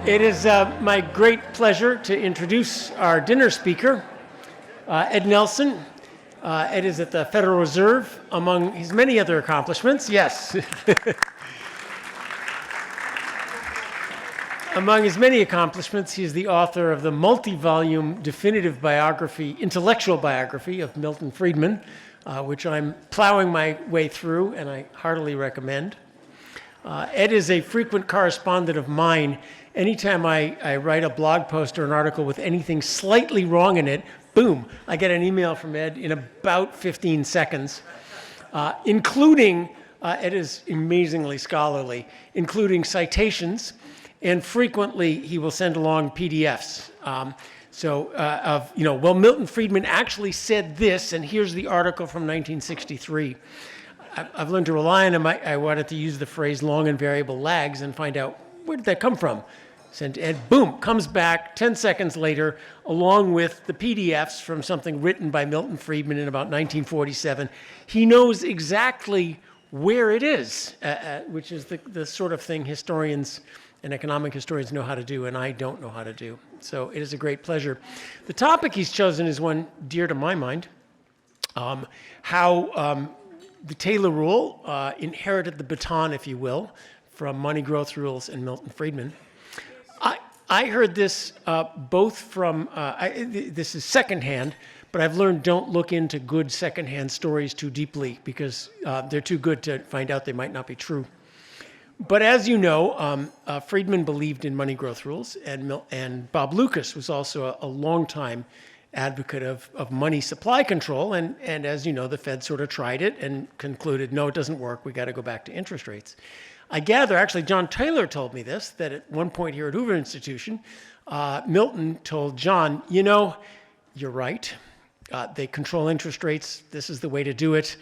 It is my great pleasure to introduce our dinner speaker, Ed Nelson. Ed is at the Federal Reserve, among his many other accomplishments. Yes. Among his many accomplishments, he is the author of the multi-volume definitive biography, intellectual biography of Milton Friedman, which I'm plowing my way through, and I heartily recommend. Ed is a frequent correspondent of mine. Anytime I write a blog post or an article with anything slightly wrong in it, boom, I get an email from Ed in about 15 seconds, including, Ed is amazingly scholarly, including citations, and frequently he will send along PDFs. Well, Milton Friedman actually said this, and here's the article from 1963. I've learned to rely on him. I wanted to use the phrase long and variable lags and find out where did that come from. Sent Ed, boom, comes back 10 seconds later, along with the PDFs from something written by Milton Friedman in about 1947. He knows exactly where it is, which is the sort of thing historians and economic historians know how to do, and I don't know how to do. So it is a great pleasure. The topic he's chosen is one dear to my mind, how the Taylor Rule inherited the baton, if you will, from money growth rules and Milton Friedman. I heard this both from, this is secondhand, but I've learned don't look into good secondhand stories too deeply because they're too good to find out they might not be true. But as you know, Friedman believed in money growth rules, and Bob Lucas was also a longtime advocate of money supply control, and as you know, the Fed sort of tried it and concluded, no, it doesn't work, we got to go back to interest rates. I gather, actually, John Taylor told me this, that at one point here at Hoover Institution, Milton told John, you know, you're right, they control interest rates, this is the way to do it,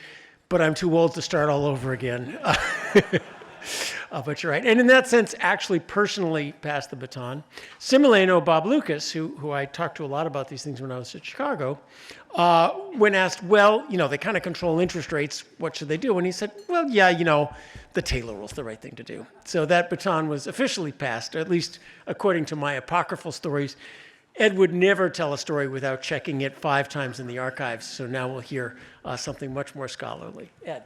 but I'm too old to start all over again. But you're right. And in that sense, actually personally passed the baton. Similarly, I know Bob Lucas, who I talked to a lot about these things when I was at Chicago, when asked, well, you know, they kind of control interest rates, what should they do? And he said, well, yeah, you know, the Taylor Rule's the right thing to do. So that baton was officially passed, or at least according to my apocryphal stories. Ed would never tell a story without checking it 5 times in the archives. So now we'll hear something much more scholarly. Ed.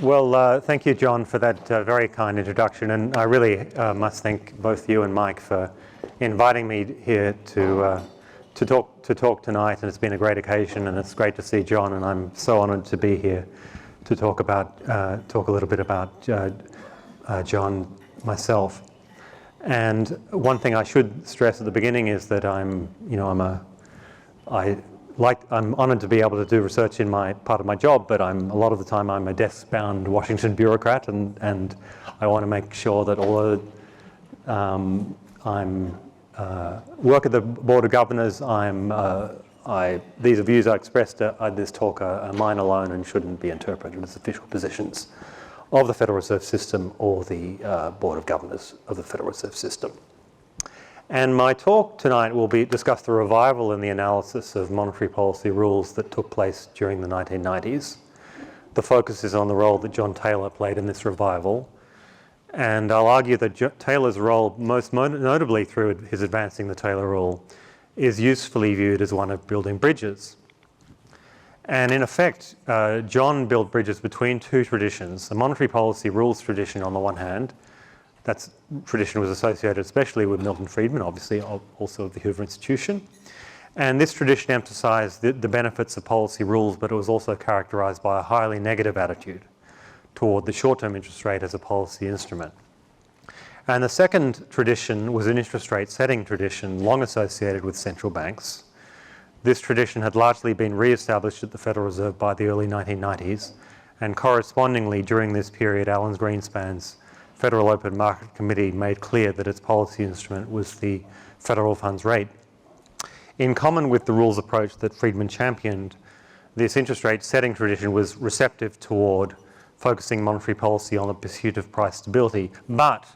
Well, thank you, John, for that very kind introduction, and I really must thank both you and Mike for inviting me here to talk tonight. And it's been a great occasion, and it's great to see John, and I'm so honoured to be here to talk a little bit about John myself. And one thing I should stress at the beginning is that I'm honoured to be able to do research in my part of my job, but a lot of the time I'm a desk-bound Washington bureaucrat, and I want to make sure that although I'm work at the Board of Governors, these views I expressed at this talk are mine alone and shouldn't be interpreted as official positions of the Federal Reserve System or the Board of Governors of the Federal Reserve System. And my talk tonight will discuss the revival in the analysis of monetary policy rules that took place during the 1990s. The focus is on the role that John Taylor played in this revival. And I'll argue that Taylor's role, most notably through his advancing the Taylor Rule, is usefully viewed as one of building bridges. And in effect, John built bridges between 2 traditions, the monetary policy rules tradition on the one hand. That tradition was associated especially with Milton Friedman, obviously also of the Hoover Institution. And this tradition emphasized the benefits of policy rules, but it was also characterized by a highly negative attitude toward the short-term interest rate as a policy instrument. And the second tradition was an interest rate setting tradition long associated with central banks. This tradition had largely been re-established at the Federal Reserve by the early 1990s, and correspondingly during this period, Alan Greenspan's Federal Open Market Committee made clear that its policy instrument was the federal funds rate. In common with the rules approach that Friedman championed, this interest rate setting tradition was receptive toward focusing monetary policy on the pursuit of price stability, but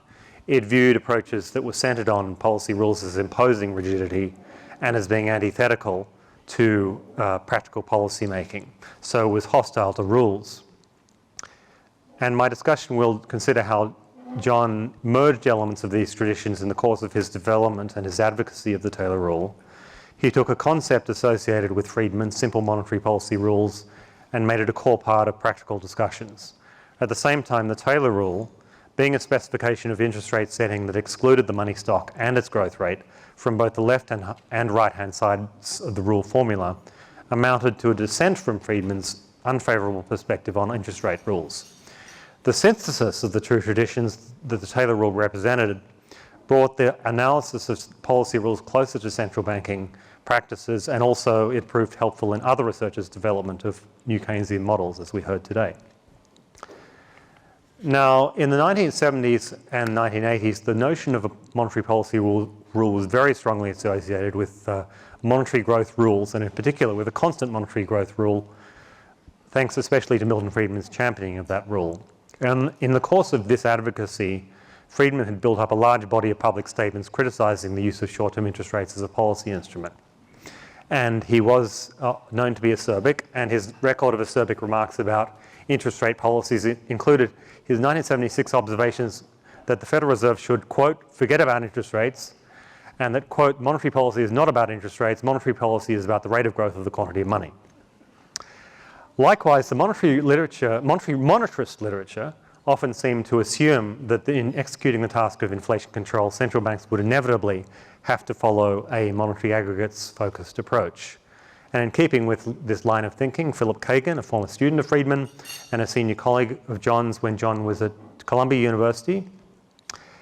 it viewed approaches that were centered on policy rules as imposing rigidity and as being antithetical to practical policy making, so was hostile to rules. And my discussion will consider how John merged elements of these traditions in the course of his development and his advocacy of the Taylor Rule. He took a concept associated with Friedman's simple monetary policy rules and made it a core part of practical discussions. At the same time, the Taylor Rule, being a specification of interest rate setting that excluded the money stock and its growth rate from both the left and right-hand sides of the rule formula, amounted to a dissent from Friedman's unfavourable perspective on interest rate rules. The synthesis of the two traditions that the Taylor Rule represented brought the analysis of policy rules closer to central banking practices, and also it proved helpful in other researchers' development of new Keynesian models, as we heard today. Now, in the 1970s and 1980s, the notion of a monetary policy rule was very strongly associated with monetary growth rules, and in particular with a constant monetary growth rule, thanks especially to Milton Friedman's championing of that rule. And in the course of this advocacy, Friedman had built up a large body of public statements criticising the use of short-term interest rates as a policy instrument. And he was known to be acerbic, and his record of acerbic remarks about interest rate policies included his 1976 observations that the Federal Reserve should, quote, forget about interest rates, and that, quote, monetary policy is not about interest rates, monetary policy is about the rate of growth of the quantity of money. Likewise, the monetarist literature often seemed to assume that in executing the task of inflation control, central banks would inevitably have to follow a monetary aggregates-focused approach. And in keeping with this line of thinking, Philip Kagan, a former student of Friedman and a senior colleague of John's when John was at Columbia University,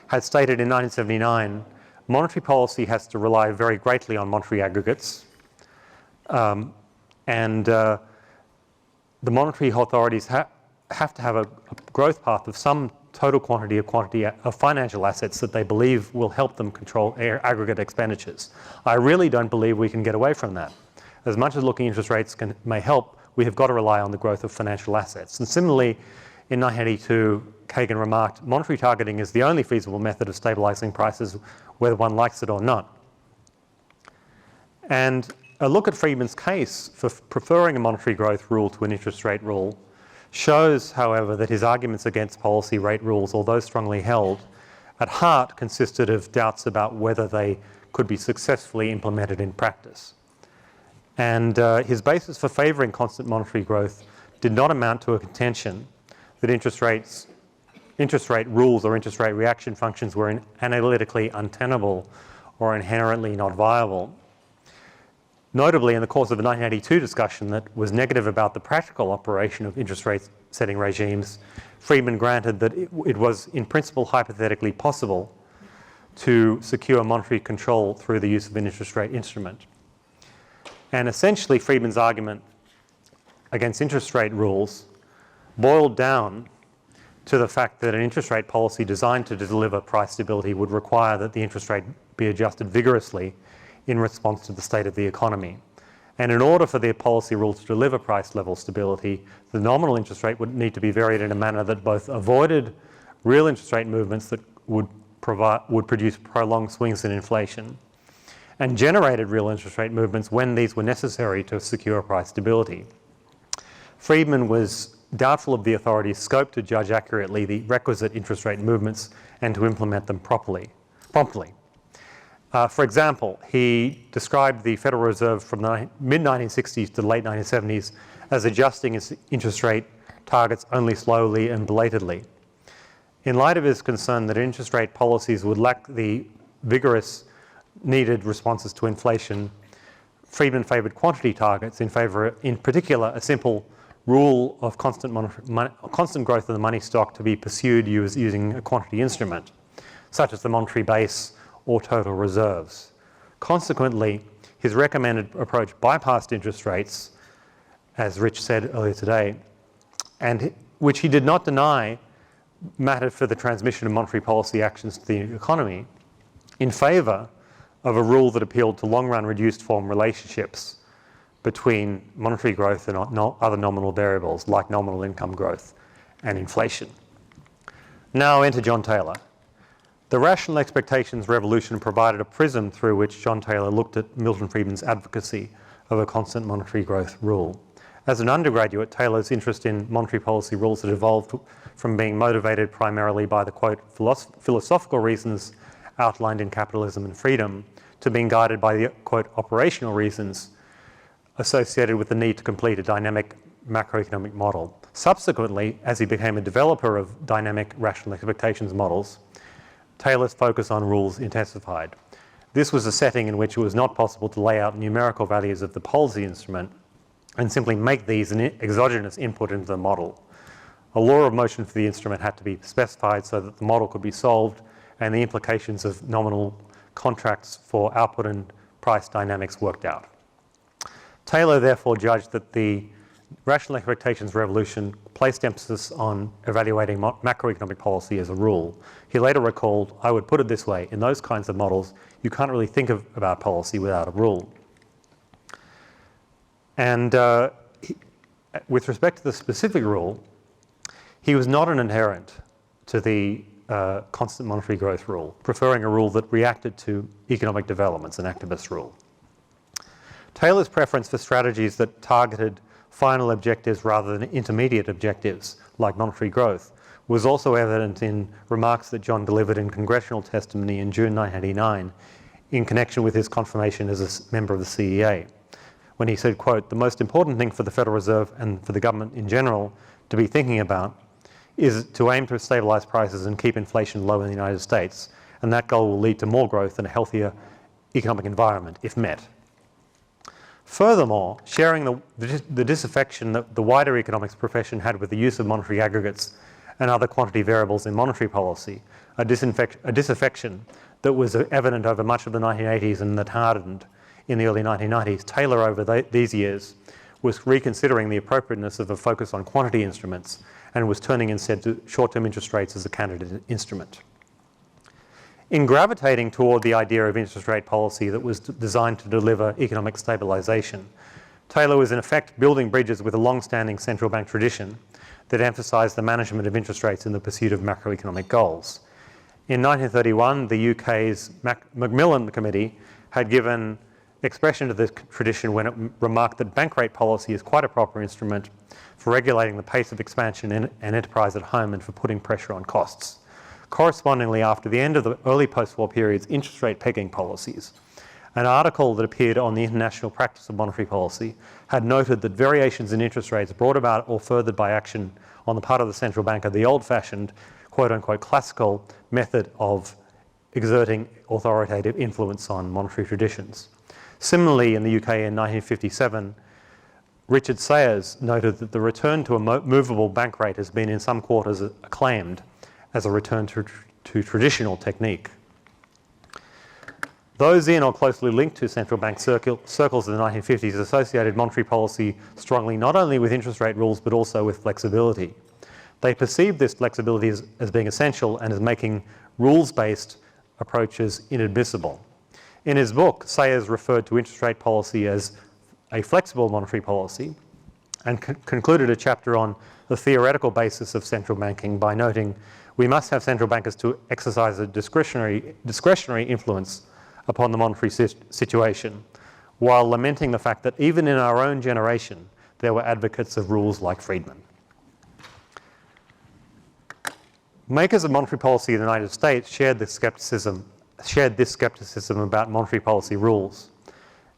had stated in 1979, monetary policy has to rely very greatly on monetary aggregates, the monetary authorities have to have a growth path of some total quantity of financial assets that they believe will help them control aggregate expenditures. I really don't believe we can get away from that. As much as looking interest rates may help, we have got to rely on the growth of financial assets. And similarly, in 1982, Kagan remarked, monetary targeting is the only feasible method of stabilising prices, whether one likes it or not. And a look at Friedman's case for preferring a monetary growth rule to an interest rate rule shows, however, that his arguments against policy rate rules, although strongly held, at heart consisted of doubts about whether they could be successfully implemented in practice. And his basis for favouring constant monetary growth did not amount to a contention that interest rate rules or interest rate reaction functions were analytically untenable or inherently not viable. Notably, in the course of the 1982 discussion that was negative about the practical operation of interest rate setting regimes, Friedman granted that it was in principle hypothetically possible to secure monetary control through the use of an interest rate instrument. And essentially, Friedman's argument against interest rate rules boiled down to the fact that an interest rate policy designed to deliver price stability would require that the interest rate be adjusted vigorously in response to the state of the economy. And in order for the policy rule to deliver price level stability, the nominal interest rate would need to be varied in a manner that both avoided real interest rate movements that would produce prolonged swings in inflation, and generated real interest rate movements when these were necessary to secure price stability. Friedman was doubtful of the authority's scope to judge accurately the requisite interest rate movements and to implement them promptly. For example, he described the Federal Reserve from the mid-1960s to the late 1970s as adjusting its interest rate targets only slowly and belatedly. In light of his concern that interest rate policies would lack the vigorous needed responses to inflation, Friedman favoured quantity targets in particular, a simple rule of constant growth of the money stock to be pursued using a quantity instrument, such as the monetary base or total reserves. Consequently, his recommended approach bypassed interest rates, as Rich said earlier today, and which he did not deny mattered for the transmission of monetary policy actions to the economy, in favour of a rule that appealed to long-run reduced form relationships between monetary growth and other nominal variables like nominal income growth and inflation. Now enter John Taylor. The rational expectations revolution provided a prism through which John Taylor looked at Milton Friedman's advocacy of a constant monetary growth rule. As an undergraduate, Taylor's interest in monetary policy rules had evolved from being motivated primarily by the, quote, philosophical reasons outlined in Capitalism and Freedom to being guided by the, quote, operational reasons associated with the need to complete a dynamic macroeconomic model. Subsequently, as he became a developer of dynamic rational expectations models, Taylor's focus on rules intensified. This was a setting in which it was not possible to lay out numerical values of the policy instrument and simply make these an exogenous input into the model. A law of motion for the instrument had to be specified so that the model could be solved and the implications of nominal contracts for output and price dynamics worked out. Taylor therefore judged that the rational expectations revolution placed emphasis on evaluating macroeconomic policy as a rule. He later recalled, I would put it this way, in those kinds of models, you can't really think about policy without a rule. And with respect to the specific rule, he was not an adherent to the constant monetary growth rule, preferring a rule that reacted to economic developments, an activist rule. Taylor's preference for strategies that targeted final objectives rather than intermediate objectives, like monetary growth, was also evident in remarks that John delivered in congressional testimony in June 1989 in connection with his confirmation as a member of the CEA, when he said, quote, the most important thing for the Federal Reserve and for the government in general to be thinking about is to aim to stabilise prices and keep inflation low in the United States, and that goal will lead to more growth and a healthier economic environment if met. Furthermore, sharing the disaffection that the wider economics profession had with the use of monetary aggregates and other quantity variables in monetary policy, a disaffection that was evident over much of the 1980s and that hardened in the early 1990s, Taylor over these years was reconsidering the appropriateness of a focus on quantity instruments and was turning instead to short-term interest rates as a candidate instrument. In gravitating toward the idea of interest rate policy that was designed to deliver economic stabilisation, Taylor was in effect building bridges with a long-standing central bank tradition that emphasised the management of interest rates in the pursuit of macroeconomic goals. In 1931, the UK's Macmillan Committee had given expression to this tradition when it remarked that bank rate policy is quite a proper instrument for regulating the pace of expansion and enterprise at home and for putting pressure on costs. Correspondingly, after the end of the early post-war period's interest rate pegging policies, an article that appeared on the International Practice of Monetary Policy had noted that variations in interest rates brought about or furthered by action on the part of the central bank are the old-fashioned, quote-unquote, classical method of exerting authoritative influence on monetary traditions. Similarly, in the UK in 1957, Richard Sayers noted that the return to a movable bank rate has been in some quarters acclaimed as a return to traditional technique. Those in or closely linked to central bank circles in the 1950s associated monetary policy strongly not only with interest rate rules but also with flexibility. They perceived this flexibility as being essential and as making rules-based approaches inadmissible. In his book, Sayers referred to interest rate policy as a flexible monetary policy and concluded a chapter on the theoretical basis of central banking by noting, we must have central bankers to exercise a discretionary influence upon the monetary situation, while lamenting the fact that even in our own generation, there were advocates of rules like Friedman. Makers of monetary policy in the United States shared this skepticism about monetary policy rules,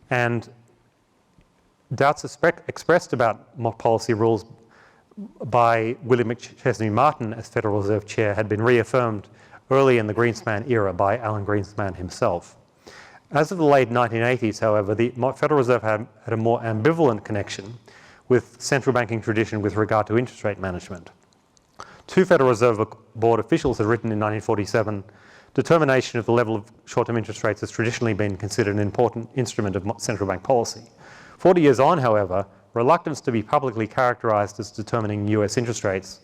and doubts expressed about policy rules by William McChesney Martin as Federal Reserve Chair had been reaffirmed early in the Greenspan era by Alan Greenspan himself. As of the late 1980s, however, the Federal Reserve had a more ambivalent connection with central banking tradition with regard to interest rate management. Two Federal Reserve Board officials had written in 1947, determination of the level of short-term interest rates has traditionally been considered an important instrument of central bank policy. 40 years on, however, reluctance to be publicly characterised as determining US interest rates,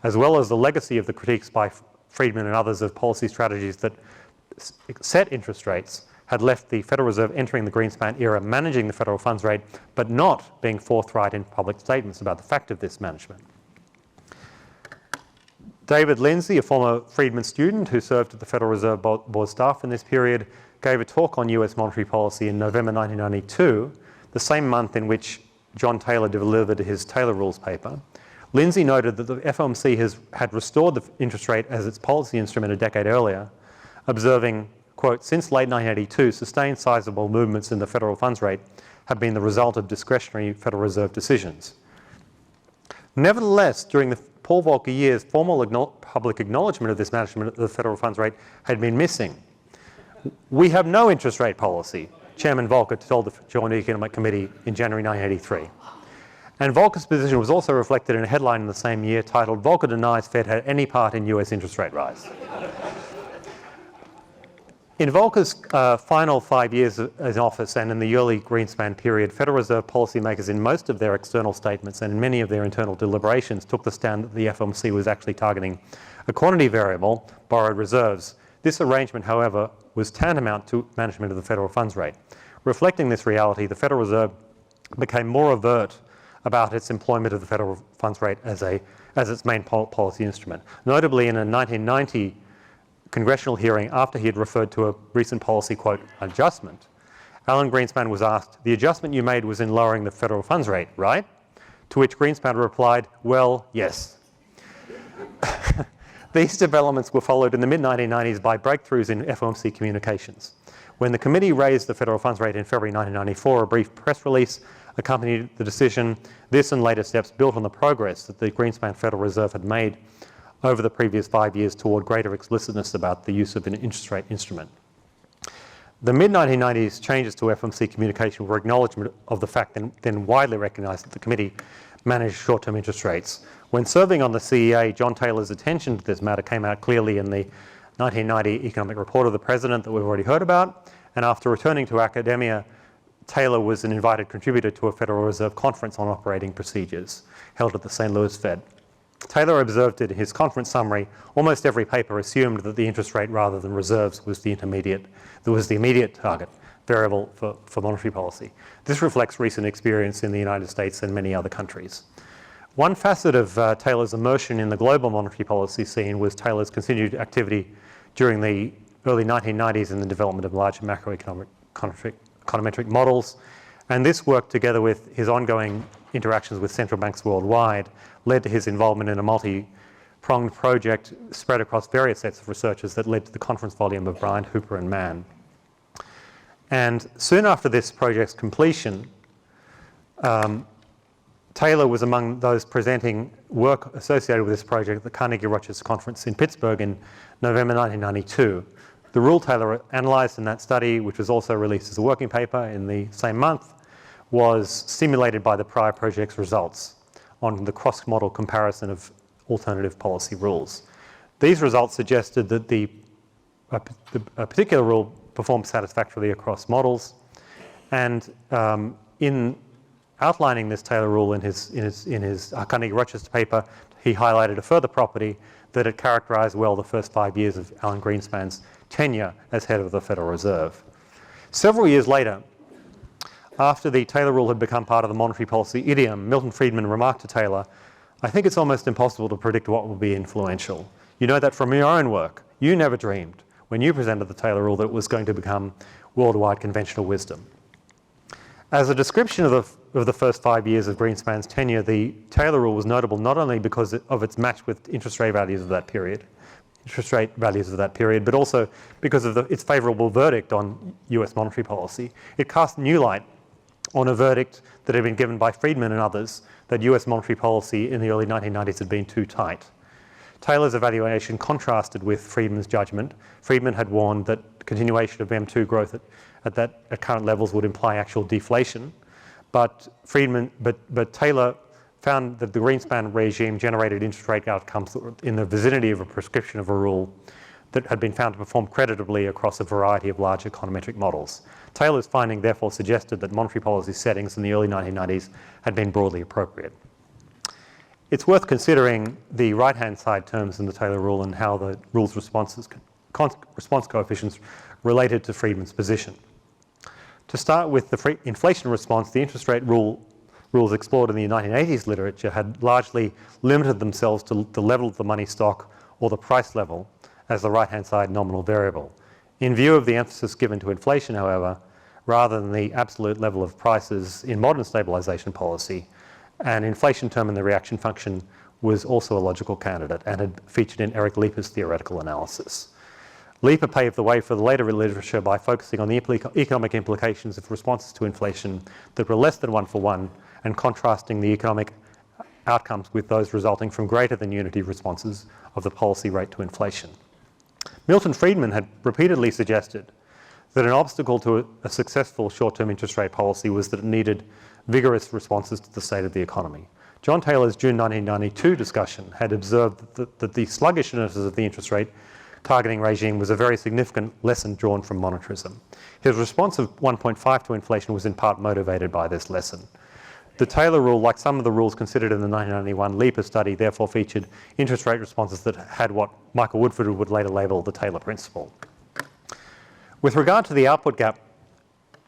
as well as the legacy of the critiques by Friedman and others of policy strategies that set interest rates, had left the Federal Reserve entering the Greenspan era managing the federal funds rate, but not being forthright in public statements about the fact of this management. David Lindsay, a former Friedman student who served at the Federal Reserve Board staff in this period, gave a talk on US monetary policy in November 1992, the same month in which John Taylor delivered his Taylor Rules paper, Lindsay noted that the FOMC had restored the interest rate as its policy instrument a decade earlier, observing, quote, since late 1982, sustained sizable movements in the federal funds rate have been the result of discretionary Federal Reserve decisions. Nevertheless, during the Paul Volcker years, formal public acknowledgement of this management of the federal funds rate had been missing. We have no interest rate policy, Chairman Volcker told the Joint Economic Committee in January 1983. And Volcker's position was also reflected in a headline in the same year titled, Volcker denies Fed had any part in US interest rate rise. In Volcker's final 5 years in office and in the early Greenspan period, Federal Reserve policymakers in most of their external statements and in many of their internal deliberations took the stand that the FOMC was actually targeting a quantity variable, borrowed reserves. This arrangement, however, was tantamount to management of the federal funds rate. Reflecting this reality, the Federal Reserve became more overt about its employment of the federal funds rate as its main policy instrument. Notably, in a 1990 congressional hearing, after he had referred to a recent policy, quote, adjustment, Alan Greenspan was asked, the adjustment you made was in lowering the federal funds rate, right? To which Greenspan replied, well, yes. These developments were followed in the mid-1990s by breakthroughs in FOMC communications. When the committee raised the federal funds rate in February 1994, a brief press release accompanied the decision. This and later steps built on the progress that the Greenspan Federal Reserve had made over the previous 5 years toward greater explicitness about the use of an interest rate instrument. The mid-1990s changes to FOMC communication were acknowledgement of the fact then widely recognised that the committee managed short-term interest rates. When serving on the CEA, John Taylor's attention to this matter came out clearly in the 1990 Economic Report of the President that we've already heard about, and after returning to academia, Taylor was an invited contributor to a Federal Reserve conference on operating procedures held at the St. Louis Fed. Taylor observed in his conference summary, almost every paper assumed that the interest rate rather than reserves was the immediate target variable for monetary policy. This reflects recent experience in the United States and many other countries. One facet of Taylor's immersion in the global monetary policy scene was Taylor's continued activity during the early 1990s in the development of large macroeconometric models, and this work together with his ongoing interactions with central banks worldwide led to his involvement in a multi-pronged project spread across various sets of researchers that led to the conference volume of Bryant, Hooper and Mann. And soon after this project's completion, Taylor was among those presenting work associated with this project at the Carnegie-Rochester Conference in Pittsburgh in November 1992. The rule Taylor analysed in that study, which was also released as a working paper in the same month, was stimulated by the prior project's results on the cross-model comparison of alternative policy rules. These results suggested that a particular rule performed satisfactorily across models, and in outlining this Taylor rule in his Carnegie-Rochester paper, he highlighted a further property that had characterised well the first 5 years of Alan Greenspan's tenure as head of the Federal Reserve. Several years later, after the Taylor rule had become part of the monetary policy idiom, Milton Friedman remarked to Taylor, I think it's almost impossible to predict what will be influential. You know that from your own work. You never dreamed, when you presented the Taylor rule, that it was going to become worldwide conventional wisdom. As a description of the first 5 years of Greenspan's tenure, the Taylor rule was notable not only because of its match with interest rate values of that period, but also because of its favourable verdict on US monetary policy. It cast new light on a verdict that had been given by Friedman and others that US monetary policy in the early 1990s had been too tight. Taylor's evaluation contrasted with Friedman's judgment. Friedman had warned that continuation of M2 growth at current levels would imply actual deflation, but Taylor found that the Greenspan regime generated interest rate outcomes that were in the vicinity of a prescription of a rule that had been found to perform creditably across a variety of large econometric models. Taylor's finding therefore suggested that monetary policy settings in the early 1990s had been broadly appropriate. It's worth considering the right-hand side terms in the Taylor rule and how the rule's response coefficients related to Friedman's position. To start with the inflation response, the interest rate rules explored in the 1980s literature had largely limited themselves to the level of the money stock or the price level as the right-hand side nominal variable. In view of the emphasis given to inflation, however, rather than the absolute level of prices in modern stabilisation policy, and inflation term in the reaction function was also a logical candidate and had featured in Eric Lieper's theoretical analysis. Lieper paved the way for the later literature by focusing on the economic implications of responses to inflation that were less than 1-for-1 and contrasting the economic outcomes with those resulting from greater than unity responses of the policy rate to inflation. Milton Friedman had repeatedly suggested that an obstacle to a successful short-term interest rate policy was that it needed vigorous responses to the state of the economy. John Taylor's June 1992 discussion had observed that the sluggishness of the interest rate targeting regime was a very significant lesson drawn from monetarism. His response of 1.5 to inflation was in part motivated by this lesson. The Taylor rule, like some of the rules considered in the 1991 Lieper study, therefore featured interest rate responses that had what Michael Woodford would later label the Taylor principle. With regard to the output gap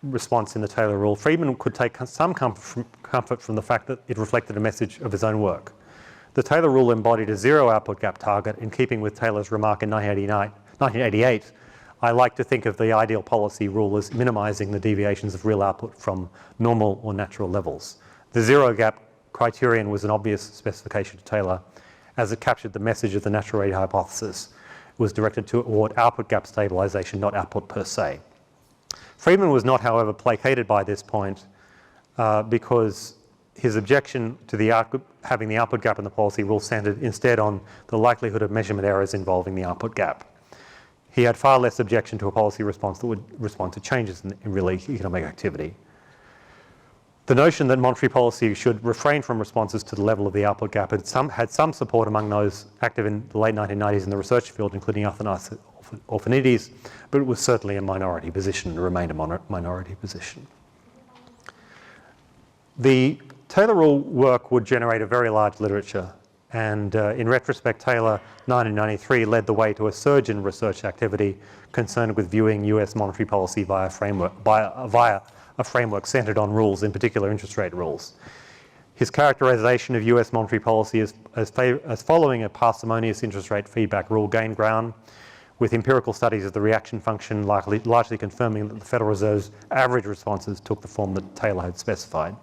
response in the Taylor rule, Friedman could take some comfort from the fact that it reflected a message of his own work. The Taylor rule embodied a zero output gap target in keeping with Taylor's remark in 1988, I like to think of the ideal policy rule as minimising the deviations of real output from normal or natural levels. The zero gap criterion was an obvious specification to Taylor as it captured the message of the natural rate hypothesis. It was directed toward output gap stabilisation, not output per se. Friedman was not, however, placated by this point because his objection to having the output gap in the policy rule centred instead on the likelihood of measurement errors involving the output gap. He had far less objection to a policy response that would respond to changes in real economic activity. The notion that monetary policy should refrain from responses to the level of the output gap had some support among those active in the late 1990s in the research field, including Athanasios Orphanides, but it was certainly a minority position and remained a minority position. The Taylor rule work would generate a very large literature, and in retrospect, Taylor, 1993, led the way to a surge in research activity concerned with viewing US monetary policy via a framework centred on rules, in particular interest rate rules. His characterisation of US monetary policy as following a parsimonious interest rate feedback rule gained ground, with empirical studies of the reaction function largely confirming that the Federal Reserve's average responses took the form that Taylor had specified.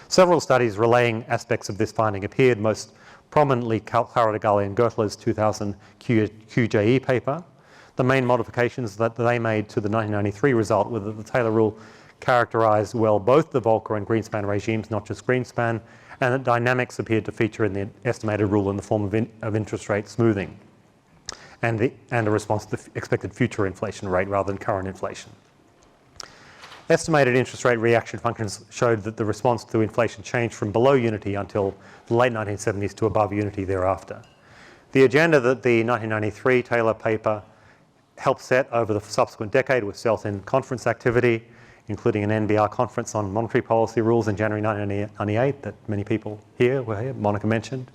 Several studies relaying aspects of this finding appeared, most prominently Claradagli and Gertler's 2000 QJE paper. The main modifications that they made to the 1993 result were that the Taylor rule characterised well both the Volcker and Greenspan regimes, not just Greenspan, and that dynamics appeared to feature in the estimated rule in the form of interest rate smoothing and a response to the expected future inflation rate rather than current inflation. Estimated interest rate reaction functions showed that the response to inflation changed from below unity until the late 1970s to above unity thereafter. The agenda that the 1993 Taylor paper helped set over the subsequent decade was set in conference activity, including an NBR conference on monetary policy rules in January 1998 that many people here were here, Monica mentioned.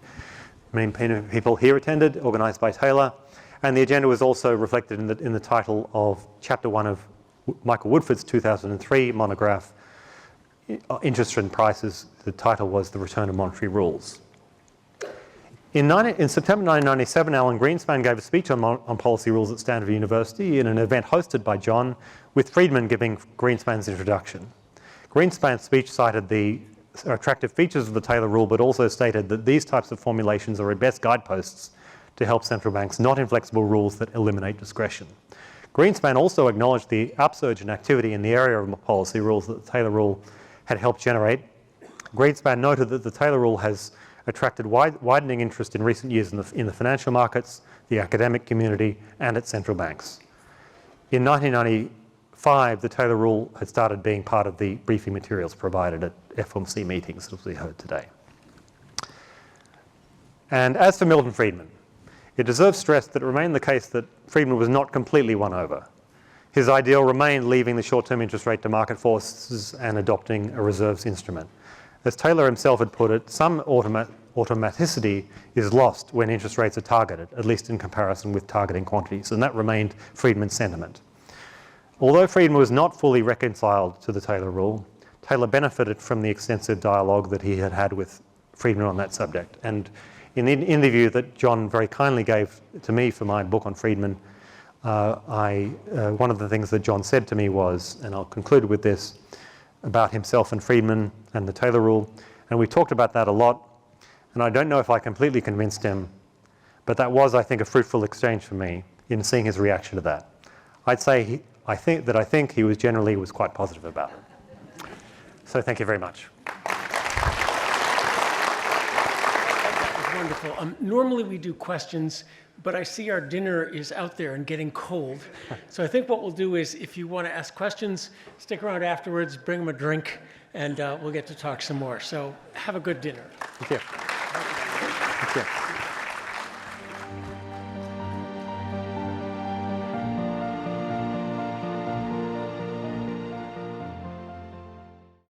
Many people here attended, organised by Taylor. And the agenda was also reflected in the title of Chapter 1 of Michael Woodford's 2003 monograph, Interest and Prices. The title was The Return of Monetary Rules. In September 1997, Alan Greenspan gave a speech on policy rules at Stanford University in an event hosted by John, with Friedman giving Greenspan's introduction. Greenspan's speech cited the attractive features of the Taylor rule, but also stated that these types of formulations are at best guideposts to help central banks, not inflexible rules that eliminate discretion. Greenspan also acknowledged the upsurge in activity in the area of policy rules that the Taylor rule had helped generate. Greenspan noted that the Taylor rule has attracted widening interest in recent years in the financial markets, the academic community, and at central banks. In 1995, the Taylor rule had started being part of the briefing materials provided at FOMC meetings, as we heard today. And as for Milton Friedman, it deserves stress that it remained the case that Friedman was not completely won over. His ideal remained leaving the short-term interest rate to market forces and adopting a reserves instrument. As Taylor himself had put it, some automaticity is lost when interest rates are targeted, at least in comparison with targeting quantities, and that remained Friedman's sentiment. Although Friedman was not fully reconciled to the Taylor rule, Taylor benefited from the extensive dialogue that he had had with Friedman on that subject. And in the interview that John very kindly gave to me for my book on Friedman, One of the things that John said to me was, and I'll conclude with this, about himself and Friedman and the Taylor rule, and we talked about that a lot, and I don't know if I completely convinced him, but that was, I think, a fruitful exchange for me in seeing his reaction to that. I'd say I think he was generally quite positive about it. So thank you very much. Wonderful. Normally we do questions, but I see our dinner is out there and getting cold. So I think what we'll do is, if you want to ask questions, stick around afterwards, bring them a drink, and we'll get to talk some more. So have a good dinner. Thank you. Thank you.